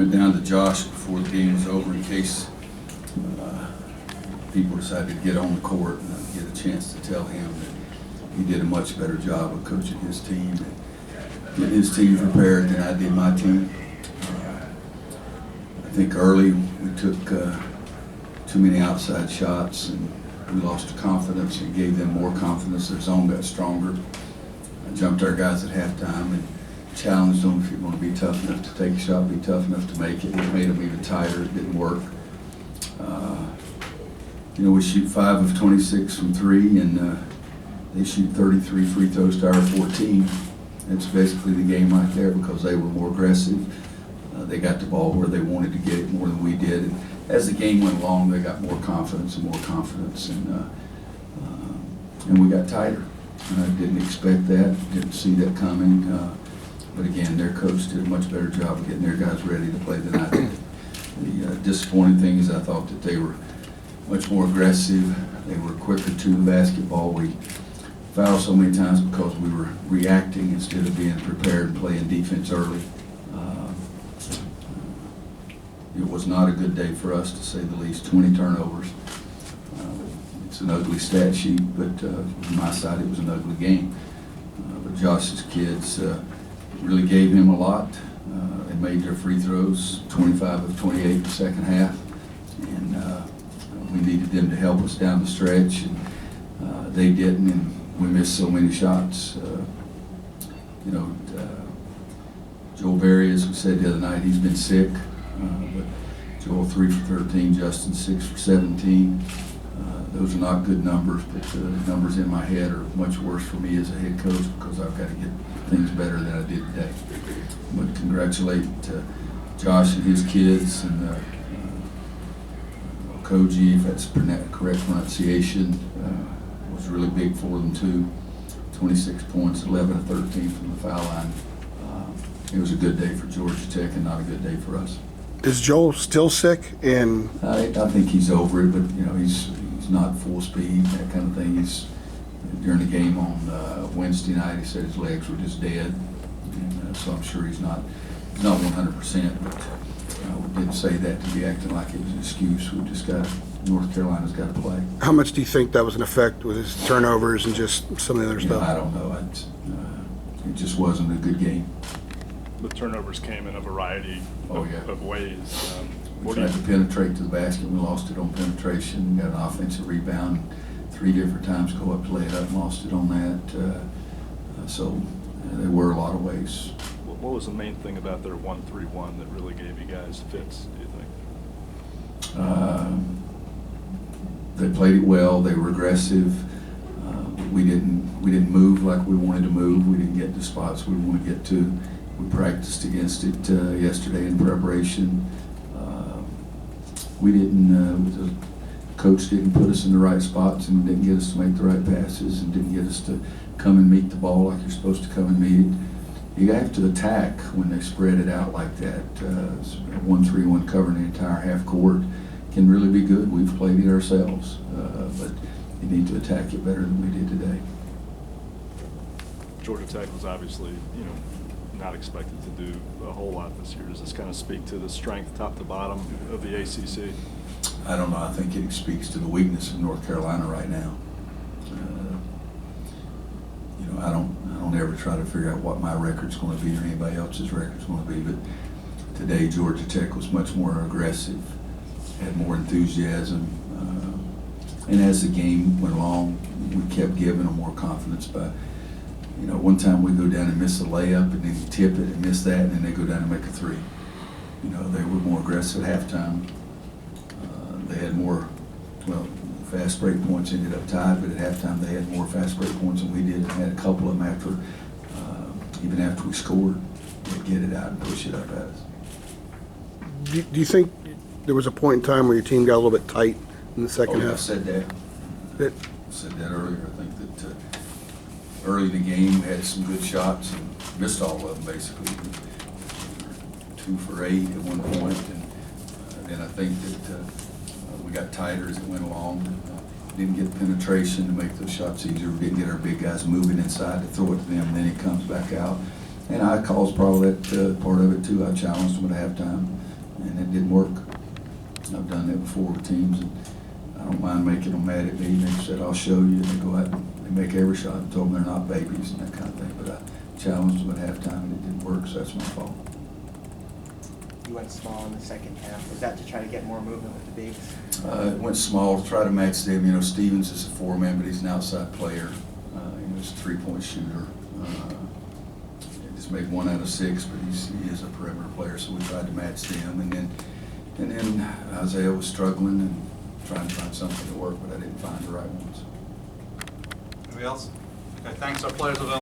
went down to Josh before the game was over in case people decided to get on the court and I'd get a chance to tell him that he did a much better job of coaching his team and getting his team prepared than I did my team. I think early we took too many outside shots and we lost confidence and gave them more confidence. Their zone got stronger. I jumped our guys at halftime and challenged them, if you're going to be tough enough to take a shot, be tough enough to make it. It made them even tighter. It didn't work. We shoot 5 of 26 from 3, and they shoot 33 free throws to our 14. It's basically the game right there because they were more aggressive. They got the ball where they wanted to get it more than we did. And as the game went along, they got more confidence, and we got tighter. I didn't expect that, didn't see that coming. But again, their coach did a much better job of getting their guys ready to play than I did. The disappointing thing is I thought that they were much more aggressive. They were quicker to the basketball. We fouled so many times because we were reacting instead of being prepared and playing defense early. It was not a good day for us, to say the least. 20 turnovers. It's an ugly stat sheet, but from my side, it was an ugly game. But Josh's kids really gave him a lot. They made their free throws, 25 of 28 in the second half, and we needed them to help us down the stretch, and they didn't, and we missed so many shots. Joel Berry, as we said the other night, he's been sick, but Joel 3 for 13, Justin 6 for 17. Those are not good numbers, but the numbers in my head are much worse for me as a head coach because I've got to get things better than I did today. But congratulate Josh and his kids and Koji, if that's correct pronunciation, was really big for them too. 26 points, 11 of 13 from the foul line. It was a good day for Georgia Tech and not a good day for us. Is Joel still sick? And I think he's over it, but he's not full speed, that kind of thing. He's during the game on Wednesday night. He said his legs were just dead, and so I'm sure he's not 100%. But we didn't say that to be acting like it was an excuse. We just got North Carolina's got to play. how much do you think that was an effect with his turnovers and just some of the other stuff? I don't know. It just wasn't a good game. The turnovers came in a variety of ways. We tried to penetrate to the basket. We lost it on penetration. We got an offensive rebound 3 different times, go up to lay it up and lost it on that. So there were a lot of ways. What was the main thing about their 1-3-1 that really gave you guys fits, do you think? They played it well. They were aggressive. We didn't move like we wanted to move. We didn't get to spots we wanted to get to. We practiced against it yesterday in preparation. The coach didn't put us in the right spots and didn't get us to make the right passes and didn't get us to come and meet the ball like you're supposed to come and meet it. You have to attack when they spread it out like that. 1-3-1 covering the entire half court can really be good. We've played it ourselves, but you need to attack it better than we did today. Georgia Tech was obviously, not expected to do a whole lot this year. Does this kind of speak to the strength, top to bottom, of the ACC? I don't know. I think it speaks to the weakness of North Carolina right now. I don't ever try to figure out what my record's going to be or anybody else's record's going to be, but today Georgia Tech was much more aggressive, had more enthusiasm, and as the game went along, we kept giving them more confidence by, one time we go down and miss a layup and then tip it and miss that, and then they go down and make a 3. They were more aggressive at halftime. They had more, fast break points ended up tied, but at halftime they had more fast break points than we did, and had a couple of them after, even after we scored, they'd get it out and push it up at us. Do you think there was a point in time where your team got a little bit tight in the second half? I said that. I said that earlier. I think that early in the game we had some good shots and missed all of them basically. 2 for 8 at one point, and then I think that we got tighter as it went along. Didn't get penetration to make those shots easier. We didn't get our big guys moving inside to throw it to them, and then it comes back out. And I caused probably that part of it too. I challenged them at halftime. and it didn't work. I've done that before with teams, and I don't mind making them mad at me. They said, I'll show you, and they go out and they make every shot and told them they're not babies and that kind of thing. But I challenged them at halftime, and it didn't work, so that's my fault. You went small in the second half. Was that to try to get more movement with the bigs? It went small to try to match them. You know, Stevens is a four-man, but he's an outside player. He's a three-point shooter. He's made 1 out of 6, but he is a perimeter player, so we tried to match them. And then Isaiah was struggling and trying to find something to work, but I didn't find the right ones. Anybody else? Okay, thanks. Our players will